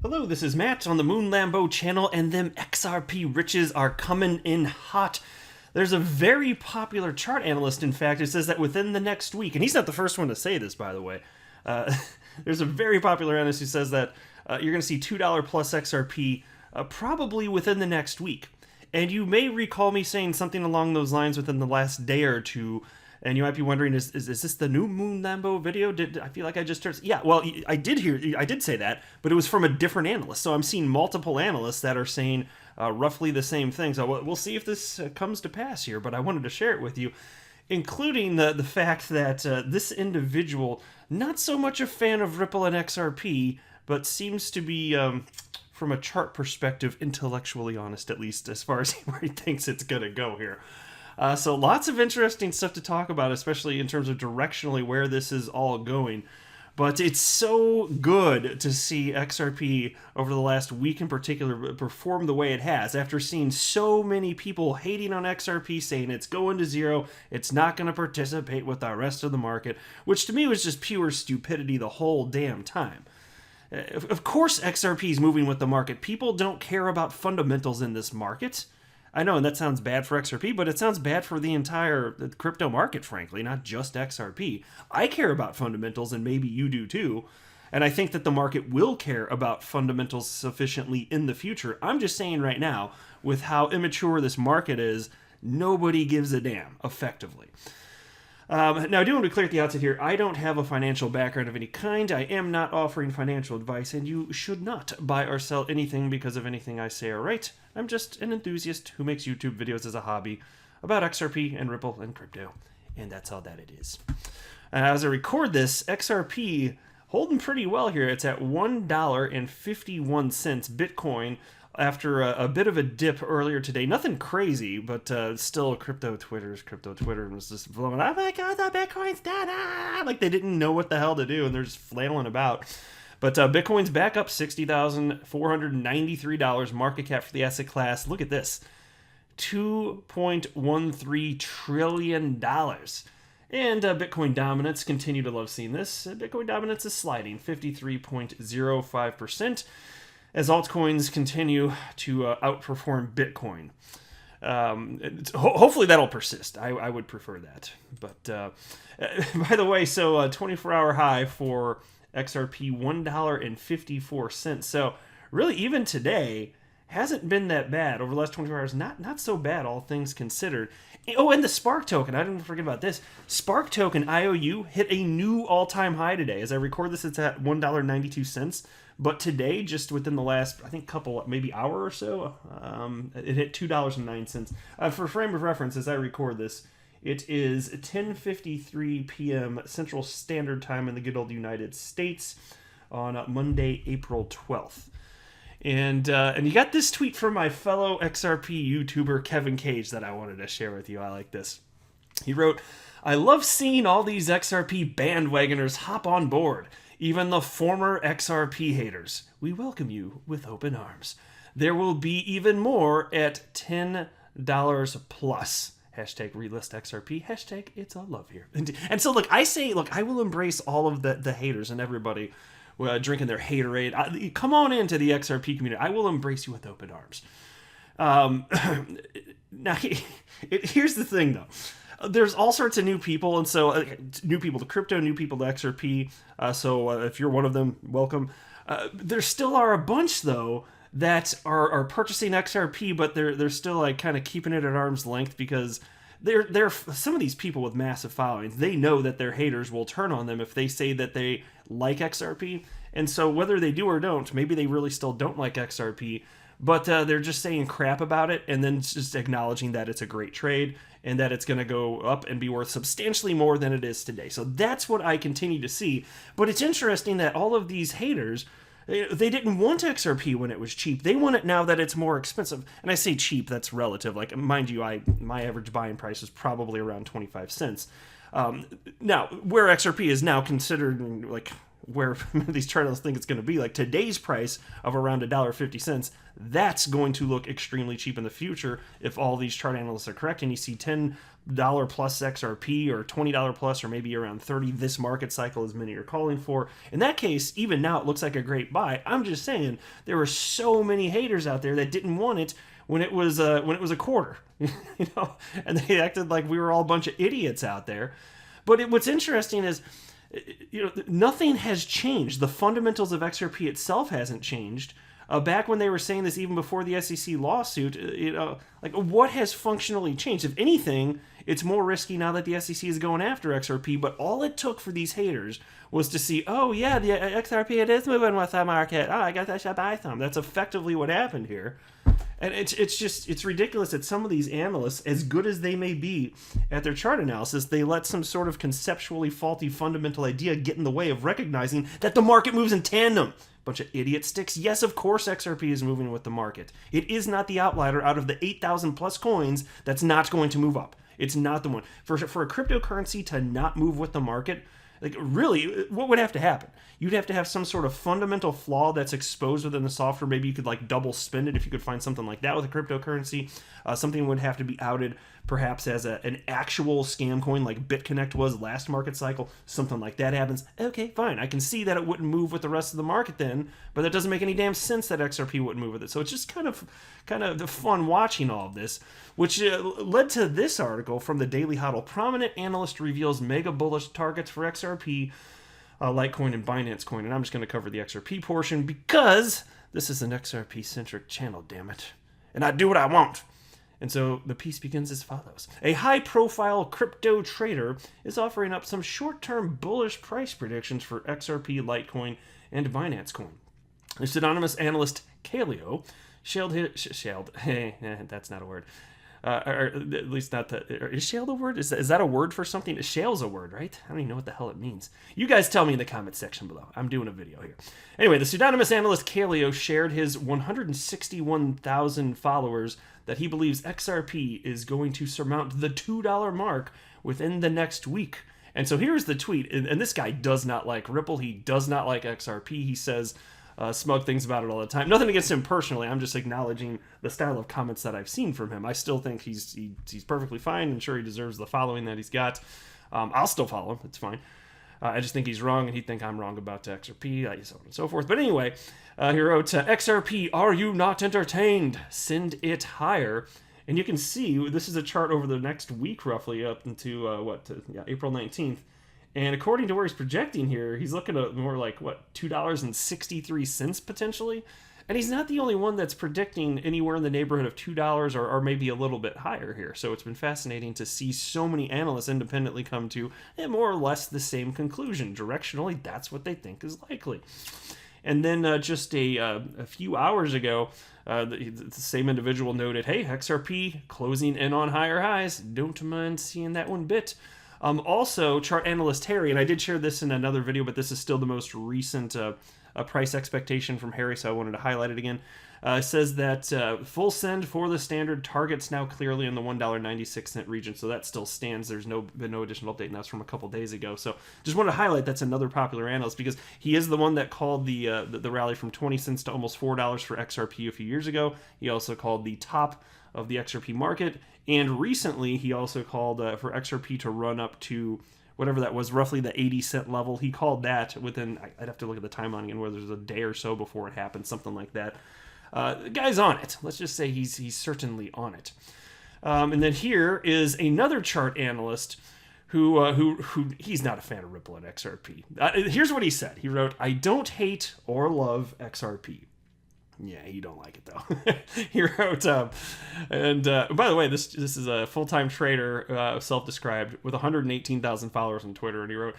Hello, this is Matt on the Moon Lambo channel, and them XRP riches are coming in hot. There's a very popular chart analyst, in fact, who says that within the next week, and he's not the first one to say this, by the way. Uh, there's a very popular analyst who says that you're going to see $2 plus XRP probably within the next week. And you may recall me saying something along those lines within the last day or two. And you might be wondering, is this the new Moon Lambo video? Did I feel like I just heard? Yeah, well, I did say that, but it was from a different analyst. So I'm seeing multiple analysts that are saying roughly the same thing. So we'll see if this comes to pass here. But I wanted to share it with you, including the fact that this individual, not so much a fan of Ripple and XRP, but seems to be, from a chart perspective, intellectually honest, at least as far as where he thinks it's going to go here. So lots of interesting stuff to talk about, especially in terms of directionally where this is all going. But it's so good to see XRP over the last week in particular perform the way it has. After seeing so many people hating on XRP, saying it's going to zero, it's not going to participate with the rest of the market, which to me was just pure stupidity the whole damn time. Of course XRP is moving with the market. People don't care about fundamentals in this market. I know, and that sounds bad for XRP, but it sounds bad for the entire crypto market, frankly, not just XRP. I care about fundamentals, and maybe you do too. And I think that the market will care about fundamentals sufficiently in the future. I'm just saying right now, with how immature this market is, nobody gives a damn, effectively. Now, I do want to be clear at the outset here, I don't have a financial background of any kind. I am not offering financial advice, and you should not buy or sell anything because of anything I say or write. I'm just an enthusiast who makes YouTube videos as a hobby about XRP and Ripple and crypto, and that's all that it is. As I record this, XRP holding pretty well here. It's at $1.51 Bitcoin after a bit of a dip earlier today. Nothing crazy, but still crypto Twitter was just blowing up. Oh my god, the Bitcoin's down! Ah! Like they didn't know what the hell to do, and they're just flailing about. But Bitcoin's back up $60,493 market cap for the asset class. Look at this, $2.13 trillion. And Bitcoin dominance, continue to love seeing this. Bitcoin dominance is sliding, 53.05%. as altcoins continue to outperform Bitcoin. Hopefully that'll persist. I would prefer that. But by the way, so 24-hour high for XRP, $1.54. So really, even today, hasn't been that bad. Over the last 24 hours, not so bad, all things considered. Oh, and the Spark token. I didn't forget about this. Spark token IOU hit a new all-time high today. As I record this, it's at $1.92. But today, just within the last, I think, couple, maybe hour or so, it hit $2.09. For frame of reference, as I record this, it is 10:53 p.m. Central Standard Time in the good old United States on Monday, April 12th. And you got this tweet from my fellow XRP YouTuber Kevin Cage that I wanted to share with you. I like this. He wrote, "I love seeing all these XRP bandwagoners hop on board. Even the former XRP haters. We welcome you with open arms. There will be even more at $10 plus. Hashtag relist XRP. Hashtag it's all love here." And so, look, I say, look, I will embrace all of the haters and everybody drinking their haterade. Come on into the XRP community. I will embrace you with open arms. Now, here's the thing, though. There's all sorts of new people, and so new people to crypto, new people to XRP. So if you're one of them, welcome. There still are a bunch, though, that are purchasing XRP, but they're still like kind of keeping it at arm's length because they're some of these people with massive followings. They know that their haters will turn on them if they say that they like XRP, and so whether they do or don't, maybe they really still don't like XRP. But they're just saying crap about it and then just acknowledging that it's a great trade and that it's going to go up and be worth substantially more than it is today. So that's what I continue to see. But it's interesting that all of these haters, they didn't want XRP when it was cheap. They want it now that it's more expensive. And I say cheap, that's relative. Like, mind you, my average buying price is probably around 25 cents. Now, where XRP is now considered like where these chart analysts think it's going to be, like today's price of around $1.50, that's going to look extremely cheap in the future if all these chart analysts are correct, and you see $10 plus XRP or $20 plus or maybe around 30 this market cycle, as many are calling for. In that case, even now it looks like a great buy. I'm just saying there were so many haters out there that didn't want it when it was a quarter, and they acted like we were all a bunch of idiots out there. But what's interesting is, nothing has changed. The fundamentals of XRP itself hasn't changed. Back when they were saying this, even before the SEC lawsuit, what has functionally changed? If anything, it's more risky now that the SEC is going after XRP. But all it took for these haters was to see, oh yeah, the XRP, it is moving with the market. Oh, I guess I should buy some. That's effectively what happened here. And it's ridiculous that some of these analysts, as good as they may be at their chart analysis, they let some sort of conceptually faulty fundamental idea get in the way of recognizing that the market moves in tandem. Bunch of idiot sticks. Yes, of course XRP is moving with the market. It is not the outlier out of the 8,000 plus coins that's not going to move up. It's not the one. For a cryptocurrency to not move with the market, like really, what would have to happen? You'd have to have some sort of fundamental flaw that's exposed within the software. Maybe you could like double spend it if you could find something like that with a cryptocurrency. Something would have to be outed perhaps as an actual scam coin like BitConnect was last market cycle. Something like that happens. Okay, fine. I can see that it wouldn't move with the rest of the market then, but that doesn't make any damn sense that XRP wouldn't move with it. So it's just kind of the fun watching all of this, which led to this article from the Daily Hodl. Prominent analyst reveals mega bullish targets for XRP, Litecoin, and Binance Coin. And I'm just going to cover the XRP portion because this is an XRP-centric channel, damn it. And I do what I want. And so the piece begins as follows. A high-profile crypto trader is offering up some short-term bullish price predictions for XRP, Litecoin, and Binance Coin. The pseudonymous analyst Kaleo that's not a word. Or at least not that. Is shale the word? Is that a word for something? Shale's a word, right? I don't even know what the hell it means. You guys tell me in the comment section below. I'm doing a video here. Anyway, the pseudonymous analyst Kaleo shared his 161,000 followers that he believes XRP is going to surmount the $2 mark within the next week. And so here's the tweet. And this guy does not like Ripple. He does not like XRP. He says smug things about it all the time. Nothing against him personally. I'm just acknowledging the style of comments that I've seen from him. I still think he's perfectly fine, and sure he deserves the following that he's got. I'll still follow him. It's fine. I just think he's wrong, and he'd think I'm wrong about XRP, so on and so forth. But anyway, he wrote, XRP, are you not entertained? Send it higher. And you can see, this is a chart over the next week, roughly, up into, April 19th. And according to where he's projecting here, he's looking at more like, $2.63 potentially? And he's not the only one that's predicting anywhere in the neighborhood of $2 or maybe a little bit higher here. So it's been fascinating to see so many analysts independently come to more or less the same conclusion. Directionally, that's what they think is likely. And then just a few hours ago, the same individual noted, hey, XRP closing in on higher highs. Don't mind seeing that one bit. Also, chart analyst Harry, and I did share this in another video, but this is still the most recent price expectation from Harry, so I wanted to highlight it again. Says that full send for the standard targets now clearly in the $1.96 region, so that still stands. There's been no additional update, and that's from a couple days ago. So just wanted to highlight that's another popular analyst because he is the one that called the rally from 20 cents to almost $4 for XRP a few years ago. He also called the top of the XRP market, and recently he also called for XRP to run up to whatever that was, roughly the 80-cent level. He called that within, I'd have to look at the timeline again, whether there's a day or so before it happened, something like that. The guy's on it. Let's just say he's certainly on it. And then here is another chart analyst who he's not a fan of Ripple and XRP. Here's what he said. He wrote, I don't hate or love XRP. Yeah, you don't like it though. He wrote, and by the way, this is a full-time trader, self-described, with 118,000 followers on Twitter, and he wrote,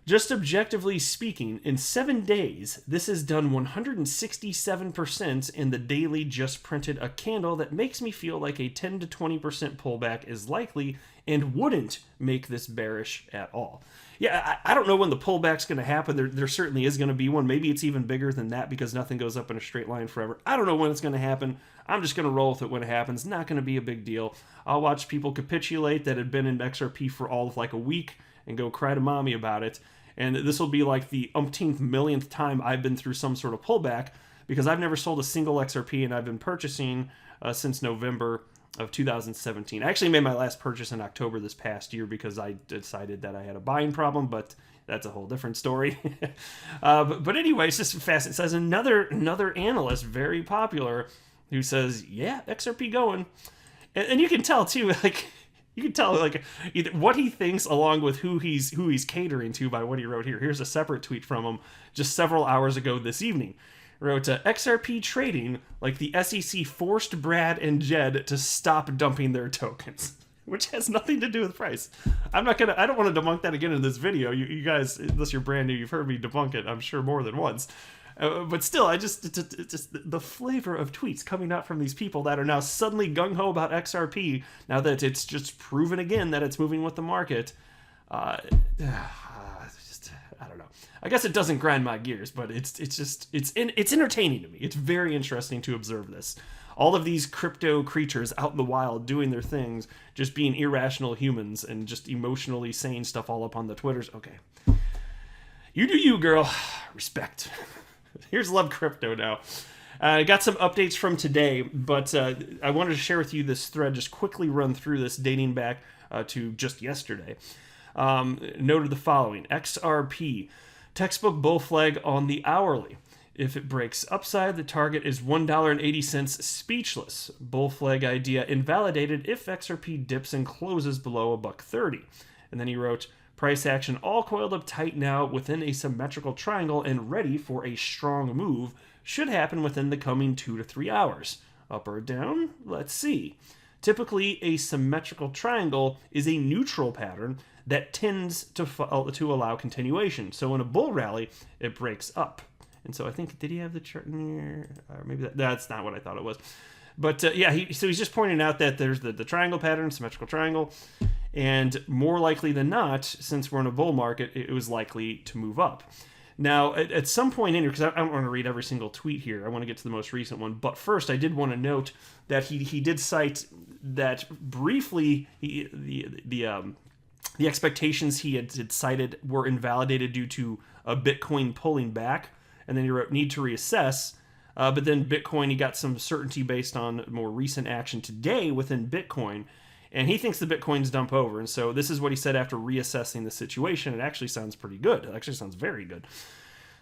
just objectively speaking, in 7 days, this has done 167%, and the daily just printed a candle that makes me feel like a 10 to 20% pullback is likely and wouldn't make this bearish at all. Yeah, I don't know when the pullback's going to happen. There certainly is going to be one. Maybe it's even bigger than that because nothing goes up in a straight line forever. I don't know when it's going to happen. I'm just going to roll with it when it happens. Not going to be a big deal. I'll watch people capitulate that had been in XRP for all of like a week and go cry to mommy about it. And this will be like the umpteenth millionth time I've been through some sort of pullback, because I've never sold a single XRP, and I've been purchasing since November of 2017. I actually made my last purchase in October this past year because I decided that I had a buying problem, but that's a whole different story. But anyway, it's just fascinating. It says another analyst, very popular, who says, yeah, XRP going. And you can tell too, like, you can tell like either what he thinks along with who he's catering to by what he wrote here. Here's a separate tweet from him just several hours ago this evening. He wrote, XRP trading like the SEC forced Brad and Jed to stop dumping their tokens, which has nothing to do with price. I don't want to debunk that again in this video. You guys, unless you're brand new, you've heard me debunk it, I'm sure, more than once. But still, it's just the flavor of tweets coming out from these people that are now suddenly gung-ho about XRP, now that it's just proven again that it's moving with the market. I don't know. I guess it doesn't grind my gears, but it's entertaining to me. It's very interesting to observe this. All of these crypto creatures out in the wild doing their things, just being irrational humans and just emotionally saying stuff all up on the Twitters. Okay. You do you, girl. Respect. Here's Love Crypto now. I got some updates from today, but I wanted to share with you this thread, just quickly run through this dating back to just yesterday. Noted the following: XRP, textbook bull flag on the hourly. If it breaks upside, the target is $1.80 speechless. Bull flag idea invalidated if XRP dips and closes below $1.30. And then he wrote, price action all coiled up tight now within a symmetrical triangle and ready for a strong move. Should happen within the coming 2 to 3 hours. Up or down? Let's see. Typically, a symmetrical triangle is a neutral pattern that tends to allow continuation. So in a bull rally, it breaks up. And so I think, did he have the chart in here? Or maybe that's not what I thought it was. But yeah, so he's just pointing out that there's the triangle pattern, symmetrical triangle, and more likely than not, since we're in a bull market, it was likely to move up. Now, at some point in here, because I don't want to read every single tweet here, I want to get to the most recent one. But first, I did want to note that he did cite that briefly the expectations he had cited were invalidated due to Bitcoin pulling back, and then he wrote need to reassess. But then Bitcoin, he got some certainty based on more recent action today within Bitcoin, and he thinks the Bitcoins dump over. And so this is what he said after reassessing the situation. It actually sounds pretty good. It actually sounds very good.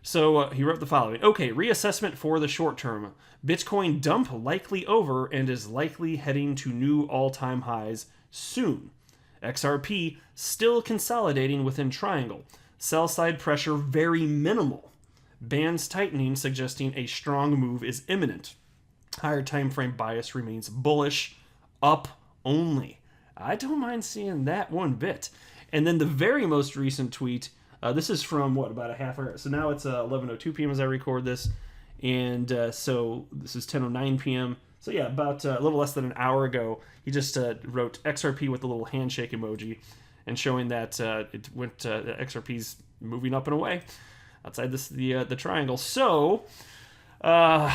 So he wrote the following. Okay, reassessment for the short term. Bitcoin dump likely over and is likely heading to new all-time highs soon. XRP still consolidating within triangle. Sell side pressure very minimal. Bands tightening suggesting a strong move is imminent. Higher time frame bias remains bullish, up only. I don't mind seeing that one bit. And then the very most recent tweet, this is from about a half hour. So now it's 11:02 p.m. as I record this, and so this is 10:09 p.m. So yeah, about a little less than an hour ago, he just wrote XRP with a little handshake emoji, and showing that it went XRP's moving up and away outside the triangle. So, as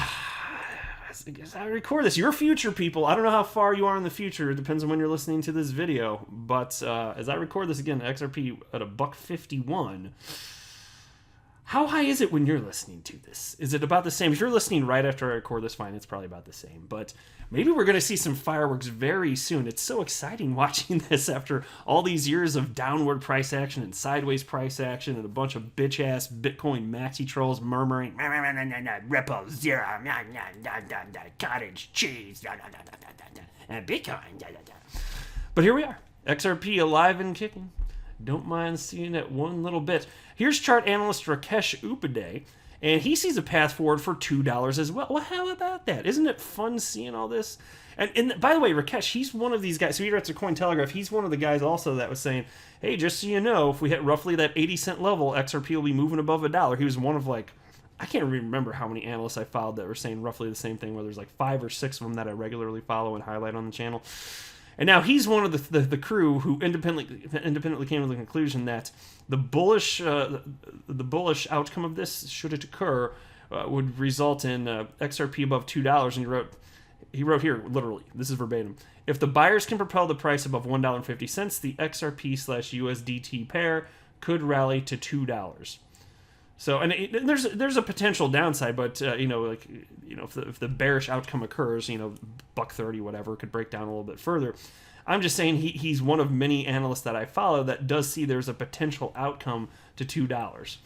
I record this, your future people, I don't know how far you are in the future. It depends on when you're listening to this video. But as I record this again, XRP at $1.51. How high is it when you're listening to this? Is it about the same? If you're listening right after I record this, fine, it's probably about the same. But maybe we're going to see some fireworks very soon. It's so exciting watching this after all these years of downward price action and sideways price action and a bunch of bitch-ass Bitcoin maxi trolls murmuring, Ripple, zero, cottage cheese, and Bitcoin. But here we are, XRP alive and kicking. Don't mind seeing it one little bit. Here's chart analyst Rakesh Upadhyay, and he sees a path forward for $2 as well. Well, how about that? Isn't it fun seeing all this? And by the way, Rakesh, he's one of these guys. So he writes a Cointelegraph. He's one of the guys also that was saying, hey, just so you know, if we hit roughly that 80-cent level, XRP will be moving above $1. He was one of I can't remember how many analysts I followed that were saying roughly the same thing, where there's 5 or 6 of them that I regularly follow and highlight on the channel. And now he's one of the crew who independently came to the conclusion that the bullish outcome of this, should it occur, would result in XRP above $2. And he wrote here, literally, this is verbatim: if the buyers can propel the price above $1.50, the XRP/USDT pair could rally to $2. So, and there's a potential downside, but if the bearish outcome occurs, $1.30, whatever, could break down a little bit further. I'm just saying he's one of many analysts that I follow that does see there's a potential outcome to $2,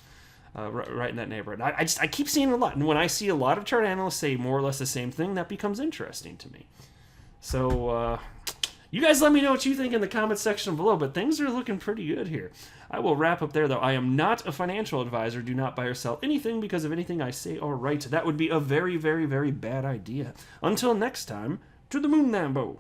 right in that neighborhood. I keep seeing a lot, and when I see a lot of chart analysts say more or less the same thing, that becomes interesting to me. So, you guys let me know what you think in the comment section below, but things are looking pretty good here. I will wrap up there, though. I am not a financial advisor. Do not buy or sell anything because of anything I say or write. That would be a very, very, very bad idea. Until next time, to the moon, Lambo.